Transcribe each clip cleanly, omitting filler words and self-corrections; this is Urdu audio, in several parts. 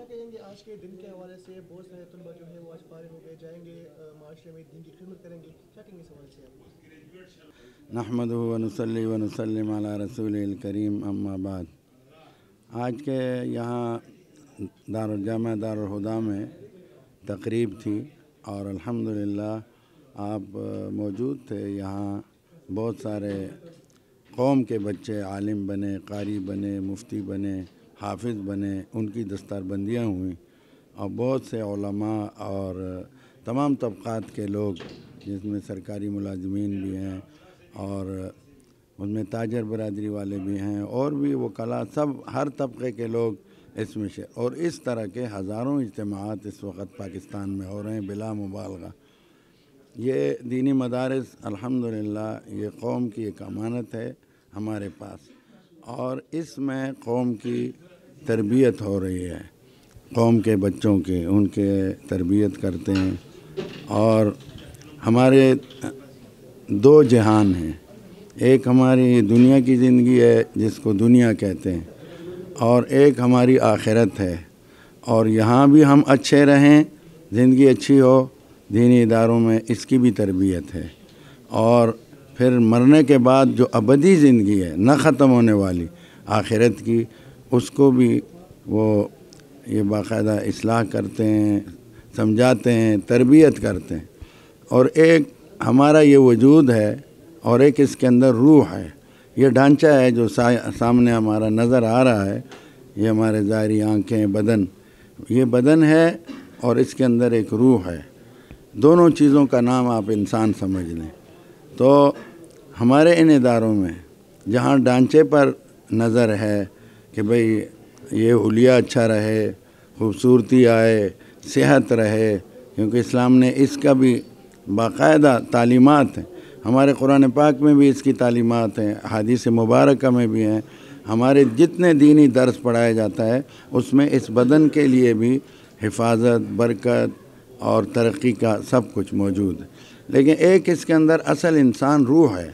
کیا کہیں گے آج کے دن کے حوالے سے؟ بہت سارے طلبہ جو ہے وہ آج فارغ ہو گئے، جائیں گے معاشرے میں دین کی خدمت کریں گے، کیا کہیں گے اس حوالے سے آپ؟ نحمدہ ونصلی ونسلم علی رسول الکریم، اما بعد۔ آج کے یہاں دارالجامعہ دارالہدیٰ میں تقریب تھی اور الحمدللہ آپ موجود تھے۔ یہاں بہت سارے قوم کے بچے عالم بنے، قاری بنے، مفتی بنے، حافظ بنے، ان کی دستار بندیاں ہوئیں اور بہت سے علماء اور تمام طبقات کے لوگ، جس میں سرکاری ملازمین بھی ہیں اور ان میں تاجر برادری والے بھی ہیں اور بھی وکلاء، سب ہر طبقے کے لوگ اس میں اور اس طرح کے ہزاروں اجتماعات اس وقت پاکستان میں ہو رہے ہیں بلا مبالغہ۔ یہ دینی مدارس الحمدللہ یہ قوم کی ایک امانت ہے ہمارے پاس، اور اس میں قوم کی تربیت ہو رہی ہے، قوم کے بچوں کے، ان کے تربیت کرتے ہیں۔ اور ہمارے دو جہان ہیں، ایک ہماری دنیا کی زندگی ہے جس کو دنیا کہتے ہیں، اور ایک ہماری آخرت ہے، اور یہاں بھی ہم اچھے رہیں، زندگی اچھی ہو، دینی اداروں میں اس کی بھی تربیت ہے، اور پھر مرنے کے بعد جو ابدی زندگی ہے نہ ختم ہونے والی آخرت کی، اس کو بھی وہ یہ باقاعدہ اصلاح کرتے ہیں، سمجھاتے ہیں، تربیت کرتے ہیں۔ اور ایک ہمارا یہ وجود ہے اور ایک اس کے اندر روح ہے، یہ ڈھانچہ ہے جو سامنے ہمارا نظر آ رہا ہے، یہ ہمارے ظاہری آنکھیں، بدن، یہ بدن ہے اور اس کے اندر ایک روح ہے، دونوں چیزوں کا نام آپ انسان سمجھ لیں۔ تو ہمارے ان اداروں میں جہاں ڈھانچے پر نظر ہے کہ بھئی یہ حلیہ اچھا رہے، خوبصورتی آئے، صحت رہے، کیونکہ اسلام نے اس کا بھی باقاعدہ تعلیمات ہیں، ہمارے قرآن پاک میں بھی اس کی تعلیمات ہیں، حدیث مبارکہ میں بھی ہیں، ہمارے جتنے دینی درس پڑھایا جاتا ہے اس میں اس بدن کے لیے بھی حفاظت، برکت اور ترقی کا سب کچھ موجود ہے۔ لیکن ایک اس کے اندر اصل انسان روح ہے،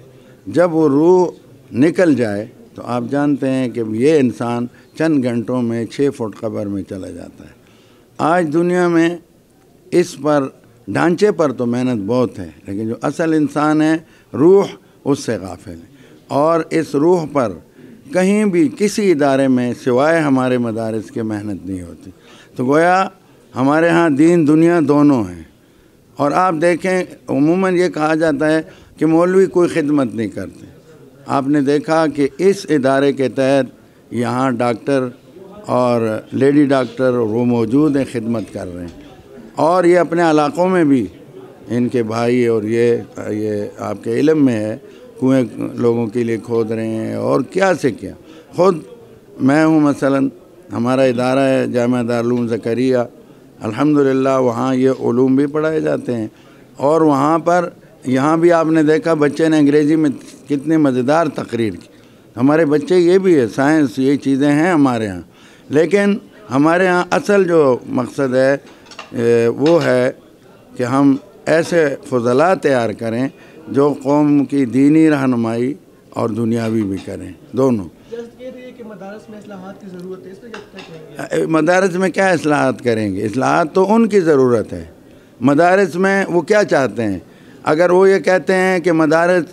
جب وہ روح نکل جائے تو آپ جانتے ہیں کہ یہ انسان چند گھنٹوں میں 6 فٹ قبر میں چلا جاتا ہے۔ آج دنیا میں اس پر ڈھانچے پر تو محنت بہت ہے، لیکن جو اصل انسان ہے روح اس سے غافل ہے، اور اس روح پر کہیں بھی کسی ادارے میں سوائے ہمارے مدارس کے محنت نہیں ہوتی۔ تو گویا ہمارے ہاں دین دنیا دونوں ہیں۔ اور آپ دیکھیں عموماً یہ کہا جاتا ہے کہ مولوی کوئی خدمت نہیں کرتے، آپ نے دیکھا کہ اس ادارے کے تحت یہاں ڈاکٹر اور لیڈی ڈاکٹر وہ موجود ہیں، خدمت کر رہے ہیں، اور یہ اپنے علاقوں میں بھی ان کے بھائی اور یہ آپ کے علم میں ہے، کنویں لوگوں کے لیے کھود رہے ہیں، اور کیا سے کیا۔ خود میں ہوں مثلا، ہمارا ادارہ ہے جامعہ دارالعلوم زکریہ، الحمدللہ وہاں یہ علوم بھی پڑھائے جاتے ہیں، اور وہاں پر یہاں بھی آپ نے دیکھا بچے نے انگریزی میں کتنے مزیدار تقریر کی۔ ہمارے بچے یہ بھی ہے، سائنس یہ چیزیں ہیں ہمارے ہاں، لیکن ہمارے ہاں اصل جو مقصد ہے وہ ہے کہ ہم ایسے فضلاء تیار کریں جو قوم کی دینی رہنمائی اور دنیاوی بھی کریں، دونوں۔ کہ مدارس میں اصلاحات کی ضرورت ہے، اس میں کیا کہیں گے؟ مدارس میں کیا اصلاحات کریں گے؟ اصلاحات تو ان کی ضرورت ہے۔ مدارس میں وہ کیا چاہتے ہیں؟ اگر وہ یہ کہتے ہیں کہ مدارس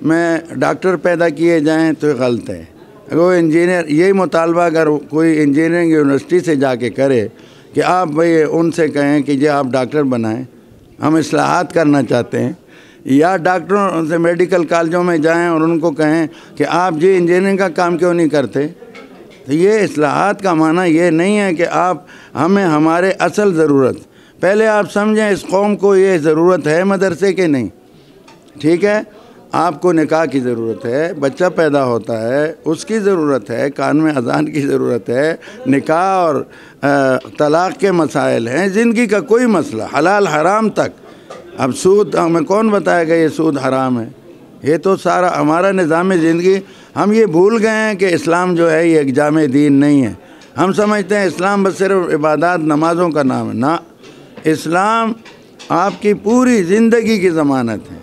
میں ڈاکٹر پیدا کیے جائیں تو یہ غلط ہے۔ اگر وہ انجینئر، یہی مطالبہ اگر کوئی انجینئرنگ یونیورسٹی سے جا کے کرے کہ آپ بھئی ان سے کہیں کہ جی آپ ڈاکٹر بنائیں، ہم اصلاحات کرنا چاہتے ہیں، یا ڈاکٹروں سے میڈیکل کالجوں میں جائیں اور ان کو کہیں کہ آپ جی انجینئرنگ کا کام کیوں نہیں کرتے، تو یہ اصلاحات کا معنی یہ نہیں ہے کہ آپ ہمیں ہمارے اصل ضرورت، پہلے آپ سمجھیں اس قوم کو یہ ضرورت ہے مدرسے کے نہیں، ٹھیک ہے، آپ کو نکاح کی ضرورت ہے، بچہ پیدا ہوتا ہے اس کی ضرورت ہے، کان میں اذان کی ضرورت ہے، نکاح اور طلاق کے مسائل ہیں، زندگی کا کوئی مسئلہ حلال حرام تک۔ اب سود ہمیں کون بتائے گا یہ سود حرام ہے؟ یہ تو سارا ہمارا نظام زندگی، ہم یہ بھول گئے ہیں کہ اسلام جو ہے یہ ایک جامع دین نہیں ہے۔ ہم سمجھتے ہیں اسلام بس صرف عبادات نمازوں کا نام ہے، نہ، اسلام آپ کی پوری زندگی کی ضمانت ہے،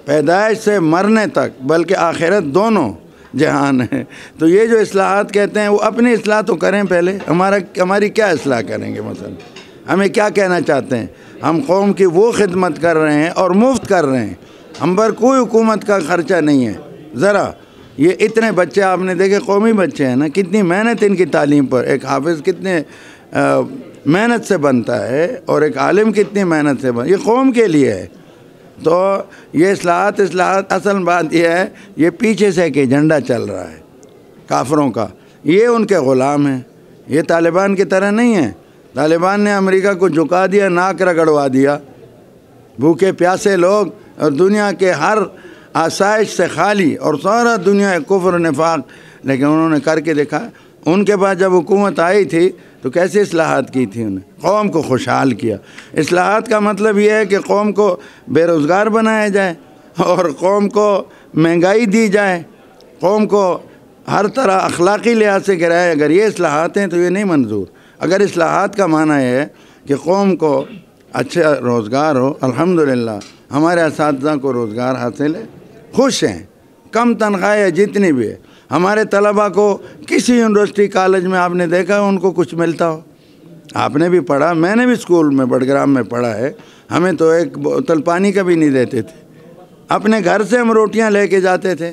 پیدائش سے مرنے تک، بلکہ آخرت دونوں۔ جہان ہے۔ تو یہ جو اصلاحات کہتے ہیں وہ اپنی اصلاح تو کریں پہلے، ہماری کیا اصلاح کریں گے؟ مثلا ہمیں کیا کہنا چاہتے ہیں؟ ہم قوم کی وہ خدمت کر رہے ہیں اور مفت کر رہے ہیں، ہم پر کوئی حکومت کا خرچہ نہیں ہے۔ ذرا یہ اتنے بچے آپ نے دیکھے، قومی بچے ہیں نا، کتنی محنت ان کی تعلیم پر، ایک حافظ کتنے محنت سے بنتا ہے اور ایک عالم کتنی محنت سے بنتا ہے، یہ قوم کے لیے ہے۔ تو یہ اصلاحات اصل بات یہ ہے، یہ پیچھے سے کہ ایجنڈا چل رہا ہے کافروں کا، یہ ان کے غلام ہیں، یہ طالبان کی طرح نہیں ہیں۔ طالبان نے امریکہ کو جھکا دیا، ناک رگڑوا دیا، بھوکے پیاسے لوگ اور دنیا کے ہر آسائش سے خالی، اور سارا دنیا کفر و نفاق، لیکن انہوں نے کر کے دیکھا۔ ان کے پاس جب حکومت آئی تھی تو کیسے اصلاحات کی تھی؟ انہیں قوم کو خوشحال کیا۔ اصلاحات کا مطلب یہ ہے کہ قوم کو بے روزگار بنایا جائے اور قوم کو مہنگائی دی جائے، قوم کو ہر طرح اخلاقی لحاظ سے گرائے۔ اگر یہ اصلاحات ہیں تو یہ نہیں منظور۔ اگر اصلاحات کا معنی یہ ہے کہ قوم کو اچھا روزگار ہو، الحمدللہ ہمارے اساتذہ کو روزگار حاصل ہے، خوش ہیں، کم تنخواہ ہے جتنی بھی ہے۔ ہمارے طلبہ کو کسی یونیورسٹی کالج میں آپ نے دیکھا ان کو کچھ ملتا ہو؟ آپ نے بھی پڑھا، میں نے بھی اسکول میں بڑگرام میں پڑھا ہے، ہمیں تو ایک بوتل پانی کا بھی نہیں دیتے تھے، اپنے گھر سے ہم روٹیاں لے کے جاتے تھے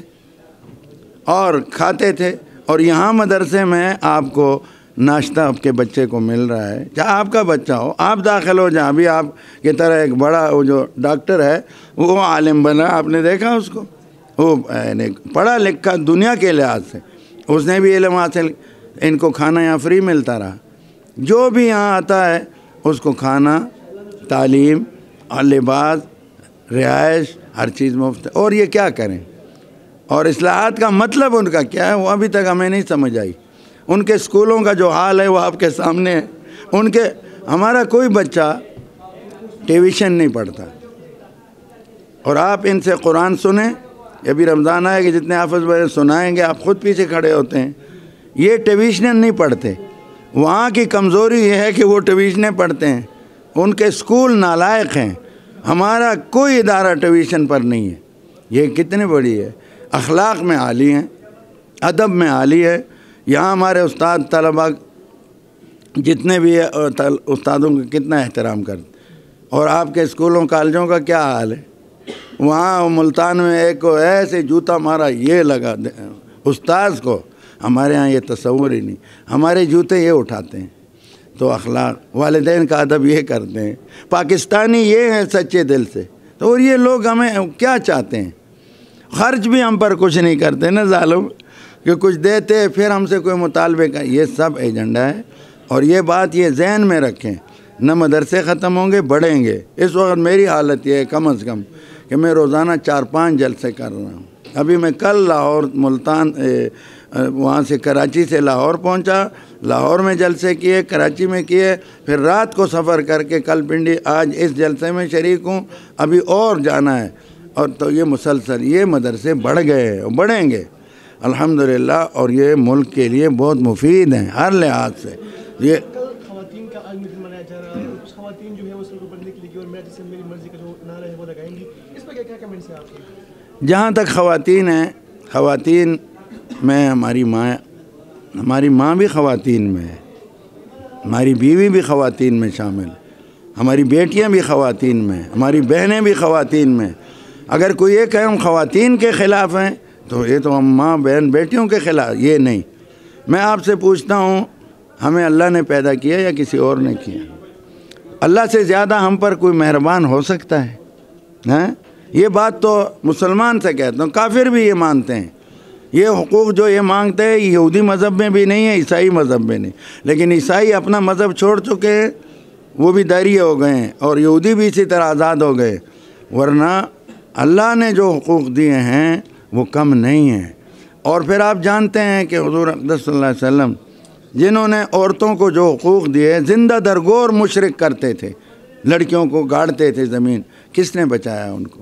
اور کھاتے تھے، اور یہاں مدرسے میں آپ کو ناشتہ آپ کے بچے کو مل رہا ہے، چاہے آپ کا بچہ ہو، آپ داخل ہو جہاں بھی آپ کی طرح ایک بڑا وہ جو ڈاکٹر ہے وہ عالم بنا، آپ نے دیکھا اس کو، وہ پڑھا لکھا دنیا کے لحاظ سے، اس نے بھی علم حاصل، ان کو کھانا یہاں فری ملتا رہا، جو بھی یہاں آتا ہے اس کو کھانا، تعلیم اور لباس، رہائش، ہر چیز مفت ہے۔ اور یہ کیا کریں؟ اور اصلاحات کا مطلب ان کا کیا ہے وہ ابھی تک ہمیں نہیں سمجھ آئی۔ ان کے اسکولوں کا جو حال ہے وہ آپ کے سامنے ہے۔ ہمارا کوئی بچہ ٹیویشن نہیں پڑھتا، اور آپ ان سے قرآن سنیں، ابھی رمضان آئے کہ جتنے حافظ بھائی سنائیں گے آپ خود پیچھے کھڑے ہوتے ہیں۔ یہ ٹیویشن نہیں پڑھتے، وہاں کی کمزوری یہ ہے کہ وہ ٹیویشنیں پڑھتے ہیں، ان کے اسکول نالائق ہیں۔ ہمارا کوئی ادارہ ٹیویشن پر نہیں ہے، یہ کتنی بڑی ہے، اخلاق میں عالی ہیں، ادب میں عالی ہے۔ یہاں ہمارے استاد طلباء جتنے بھی استادوں کا کتنا احترام کرتے، اور آپ کے اسکولوں کالجوں کا کیا حال ہے؟ وہاں ملتان میں ایک کو ایسے جوتا مارا، یہ لگا استاذ کو، ہمارے ہاں یہ تصور ہی نہیں، ہمارے جوتے یہ اٹھاتے ہیں۔ تو اخلاق، والدین کا ادب یہ کرتے ہیں، پاکستانی یہ ہیں سچے دل سے۔ تو اور یہ لوگ ہمیں کیا چاہتے ہیں؟ خرچ بھی ہم پر کچھ نہیں کرتے نا ظالم، کہ کچھ دیتے پھر ہم سے کوئی مطالبے کا، یہ سب ایجنڈا ہے۔ اور یہ بات یہ ذہن میں رکھیں، نہ مدرسے ختم ہوں گے، بڑھیں گے۔ اس وقت میری حالت یہ ہے کم از کم کہ میں روزانہ 4-5 جلسے کر رہا ہوں۔ ابھی میں کل لاہور ملتان وہاں سے کراچی سے لاہور پہنچا، لاہور میں جلسے کیے، کراچی میں کیے، پھر رات کو سفر کر کے کل پنڈی، آج اس جلسے میں شریک ہوں، ابھی اور جانا ہے۔ اور تو یہ مسلسل یہ مدرسے بڑھ گئے ہیں اور بڑھیں گے الحمدللہ، اور یہ ملک کے لیے بہت مفید ہیں ہر لحاظ سے۔ یہ خواتین کا عالمی دن منایا جا رہا ہے، کچھ خواتین جو ہے وہ سڑکوں پر نکلیں گی اور میں جسے میری مرضی کا جو نعرہ ہے وہ لگائیں گی، اس پر کیا کمنٹس ہیں آپ کے؟ جہاں تک خواتین ہیں، خواتین میں ہماری ماں بھی خواتین میں ہے، ہماری بیوی بھی خواتین میں شامل، ہماری بیٹیاں بھی خواتین میں، ہماری بہنیں بھی خواتین میں۔ اگر کوئی یہ کہ ہم خواتین کے خلاف ہیں تو یہ تو ہم ماں بہن بیٹیوں کے خلاف، یہ نہیں۔ میں آپ سے پوچھتا ہوں، ہمیں اللہ نے پیدا کیا یا کسی اور نے کیا؟ اللہ سے زیادہ ہم پر کوئی مہربان ہو سکتا ہے؟ یہ بات تو مسلمان سے کہتا ہوں، کافر بھی یہ مانتے ہیں۔ یہ حقوق جو یہ مانگتے ہیں یہودی مذہب میں بھی نہیں ہے، عیسائی مذہب میں نہیں، لیکن عیسائی اپنا مذہب چھوڑ چکے ہیں، وہ بھی داری ہو گئے ہیں، اور یہودی بھی اسی طرح آزاد ہو گئے۔ ورنہ اللہ نے جو حقوق دیے ہیں وہ کم نہیں ہیں۔ اور پھر آپ جانتے ہیں کہ حضور اقدس صلی اللہ علیہ وسلم جنہوں نے عورتوں کو جو حقوق دیے، زندہ درگور مشرک کرتے تھے، لڑکیوں کو گاڑتے تھے زمین، کس نے بچایا ان کو؟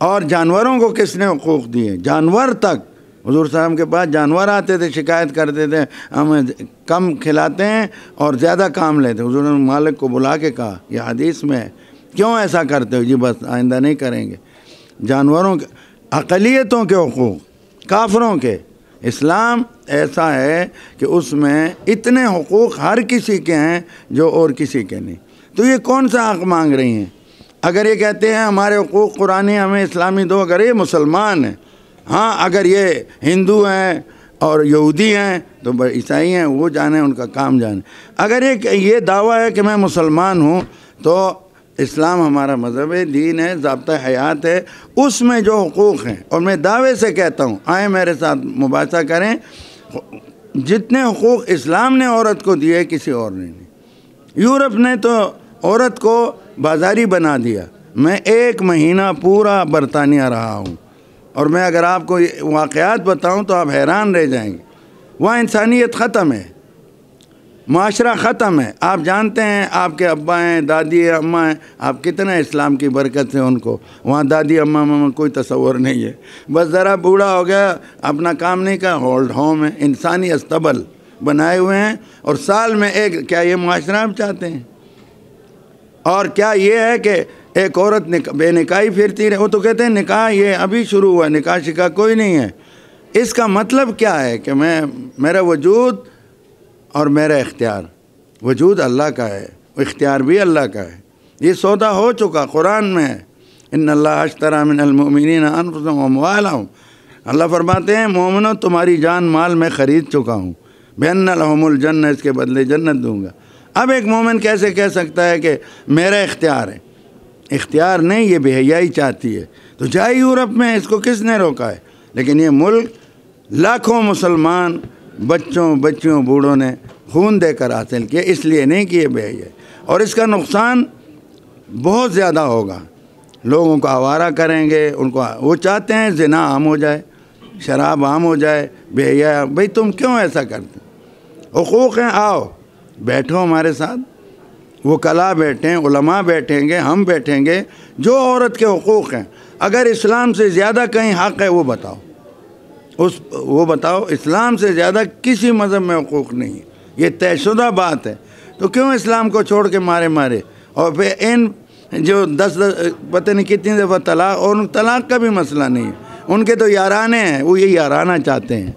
اور جانوروں کو کس نے حقوق دیے؟ جانور تک حضور صلی اللہ علیہ وسلم کے پاس جانور آتے تھے، شکایت کرتے تھے ہمیں کم کھلاتے ہیں اور زیادہ کام لیتے۔ حضور نے مالک کو بلا کے کہا، یہ حدیث میں ہے، کیوں ایسا کرتے ہو؟ جی بس آئندہ نہیں کریں گے۔ جانوروں کے، اقلیتوں کے حقوق، کافروں کے۔ اسلام ایسا ہے کہ اس میں اتنے حقوق ہر کسی کے ہیں جو اور کسی کے نہیں۔ تو یہ کون سا حق مانگ رہی ہیں؟ اگر یہ کہتے ہیں ہمارے حقوق قرآنی ہمیں اسلامی دو، اگر یہ مسلمان ہیں، ہاں اگر یہ ہندو ہیں اور یہودی ہیں تو عیسائی ہیں، وہ جانے ان کا کام جانے۔ اگر یہ دعویٰ ہے کہ میں مسلمان ہوں تو اسلام ہمارا مذہب ہے، دین ہے، ضابطہ حیات ہے، اس میں جو حقوق ہیں، اور میں دعوے سے کہتا ہوں، آئیں میرے ساتھ مباحثہ کریں، جتنے حقوق اسلام نے عورت کو دیے کسی اور نے نہیں۔ یورپ نے تو عورت کو بازاری بنا دیا۔ میں 1 مہینہ پورا برطانیہ رہا ہوں، اور میں اگر آپ کو واقعات بتاؤں تو آپ حیران رہ جائیں گے۔ وہاں انسانیت ختم ہے، معاشرہ ختم ہے۔ آپ جانتے ہیں آپ کے ابا ہیں، دادی اماں ہیں، آپ کتنا اسلام کی برکت سے ان کو وہاں دادی اماں ماما کوئی تصور نہیں ہے، بس ذرا بوڑھا ہو گیا اپنا کام نہیں کیا، ہولڈ ہوم ہے، انسانی استبل بنائے ہوئے ہیں، اور سال میں ایک۔ کیا یہ معاشرہ آپ چاہتے ہیں؟ اور کیا یہ ہے کہ ایک عورت بے نکاحی پھرتی رہے؟ وہ تو کہتے ہیں نکاح یہ ابھی شروع ہوا، نکاح شکاح کوئی نہیں ہے۔ اس کا مطلب کیا ہے کہ میرا وجود اور میرا اختیار، وجود اللہ کا ہے، اختیار بھی اللہ کا ہے۔ یہ سودا ہو چکا، قرآن میں ہے، ان اللہ اشتری من المؤمنین انفسهم واموالهم۔ اللہ فرماتے ہیں مومنو تمہاری جان مال میں خرید چکا ہوں، بان لهم الجنہ، اس کے بدلے جنت دوں گا۔ اب ایک مومن کیسے کہہ سکتا ہے کہ میرا اختیار ہے؟ اختیار نہیں، یہ بے حیائی چاہتی ہے۔ تو جائے یورپ میں، اس کو کس نے روکا ہے؟ لیکن یہ ملک لاکھوں مسلمان بچوں بچیوں بوڑھوں نے خون دے کر حاصل کیا، اس لیے نہیں کہ یہ بے حیائی، اور اس کا نقصان بہت زیادہ ہوگا۔ لوگوں کو آوارہ کریں گے، ان کو وہ چاہتے ہیں زنا عام ہو جائے، شراب عام ہو جائے، بے حیا۔ بھئی تم کیوں ایسا کرتے؟ حقوق ہیں، آؤ بیٹھو ہمارے ساتھ، وکلاء بیٹھیں، علماء بیٹھیں گے، ہم بیٹھیں گے، جو عورت کے حقوق ہیں، اگر اسلام سے زیادہ کہیں حق ہے وہ بتاؤ، وہ بتاؤ۔ اسلام سے زیادہ کسی مذہب میں حقوق نہیں ہے، یہ طے شدہ بات ہے۔ تو کیوں اسلام کو چھوڑ کے مارے؟ اور پھر ان جو 10 پتہ نہیں کتنی دفعہ طلاق، اور ان طلاق کا بھی مسئلہ نہیں ہے، ان کے تو یارانے ہیں، وہ یہ یارانہ چاہتے ہیں،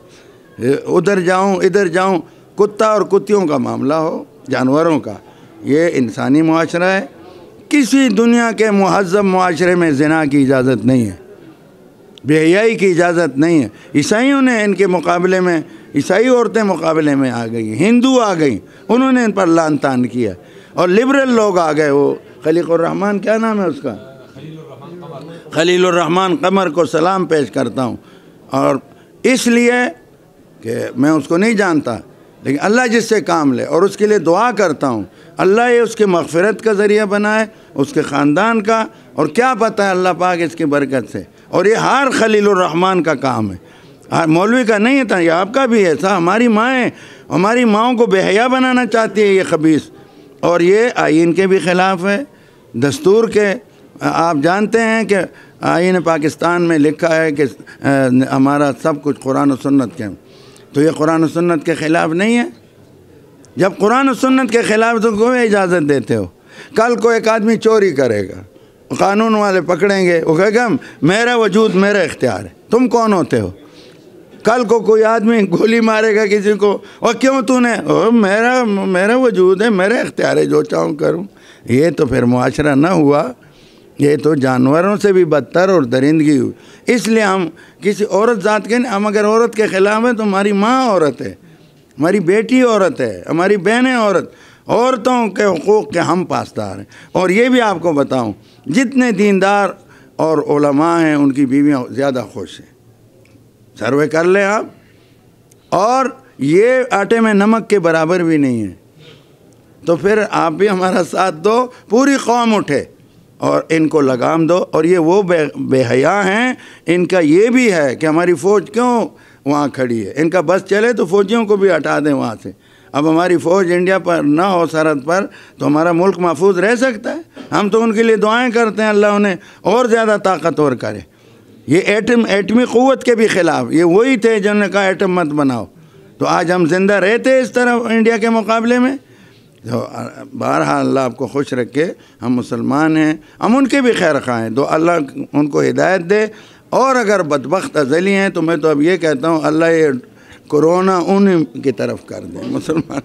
ادھر جاؤں ادھر جاؤں۔ کتا اور کتیوں کا معاملہ ہو، جانوروں کا، یہ انسانی معاشرہ ہے۔ کسی دنیا کے مہذب معاشرے میں زنا کی اجازت نہیں ہے، بے حیائی کی اجازت نہیں ہے۔ عیسائیوں نے ان کے مقابلے میں، عیسائی عورتیں مقابلے میں آ گئی، ہندو آ گئیں، انہوں نے ان پر لعن طعن کیا، اور لبرل لوگ آ گئے۔ وہ خلیق الرحمن، کیا نام ہے اس کا؟ خلیل الرحمن قمر کو سلام پیش کرتا ہوں، اور اس لیے کہ میں اس کو نہیں جانتا، لیکن اللہ جس سے کام لے، اور اس کے لیے دعا کرتا ہوں اللہ یہ اس کے مغفرت کا ذریعہ بنائے، اس کے خاندان کا، اور کیا پتہ ہے اللہ پاک اس کی برکت سے۔ اور یہ ہر خلیل الرحمن کا کام ہے، مولوی کا نہیں تھا، یہ آپ کا بھی ہے۔ ایسا ہماری مائیں، ہماری ماؤں کو بے حیا بنانا چاہتی ہے یہ خبیث، اور یہ آئین کے بھی خلاف ہے، دستور کے۔ آپ جانتے ہیں کہ آئین پاکستان میں لکھا ہے کہ ہمارا سب کچھ قرآن و سنت کے، تو یہ قرآن و سنت کے خلاف نہیں ہے؟ جب قرآن و سنت کے خلاف تو کوئی اجازت دیتے ہو؟ کل کو ایک آدمی چوری کرے گا، قانون والے پکڑیں گے، وہ کہے گا میرا وجود میرا اختیار ہے، تم کون ہوتے ہو؟ کل کو کوئی آدمی گولی مارے گا کسی کو، اور کیوں تو نے؟ میرا وجود ہے، میرا اختیار ہے، جو چاہوں کروں۔ یہ تو پھر معاشرہ نہ ہوا، یہ تو جانوروں سے بھی بدتر اور درندگی ہوئی۔ اس لیے ہم کسی عورت ذات کے، ہم اگر عورت کے خلاف ہیں تو ہماری ماں عورت ہے، ہماری بیٹی عورت ہے، ہماری بہنیں عورت، عورتوں کے حقوق کے ہم پاسدار ہیں۔ اور یہ بھی آپ کو بتاؤں، جتنے دیندار اور علماء ہیں ان کی بیویاں زیادہ خوش ہیں، سروے کر لیں آپ، اور یہ آٹے میں نمک کے برابر بھی نہیں ہے۔ تو پھر آپ بھی ہمارا ساتھ دو، پوری قوم اٹھے اور ان کو لگام دو۔ اور یہ وہ بے حیا ہیں، ان کا یہ بھی ہے کہ ہماری فوج کیوں وہاں کھڑی ہے، ان کا بس چلے تو فوجیوں کو بھی ہٹا دیں وہاں سے۔ اب ہماری فوج انڈیا پر نہ ہو سرحد پر تو ہمارا ملک محفوظ رہ سکتا ہے؟ ہم تو ان کے لیے دعائیں کرتے ہیں اللہ انہیں اور زیادہ طاقتور کرے۔ یہ ایٹمی قوت کے بھی خلاف، یہ وہی تھے جنہوں نے کہا ایٹم مت بناؤ، تو آج ہم زندہ رہتے اس طرح انڈیا کے مقابلے میں۔ تو بہرحال اللہ آپ کو خوش رکھے، ہم مسلمان ہیں، ہم ان کے بھی خیر خواہ ہیں، تو اللہ ان کو ہدایت دے، اور اگر بدبخت ازلی ہیں تو میں تو اب یہ کہتا ہوں اللہ یہ کورونا ان کی طرف کر دیں مسلمان.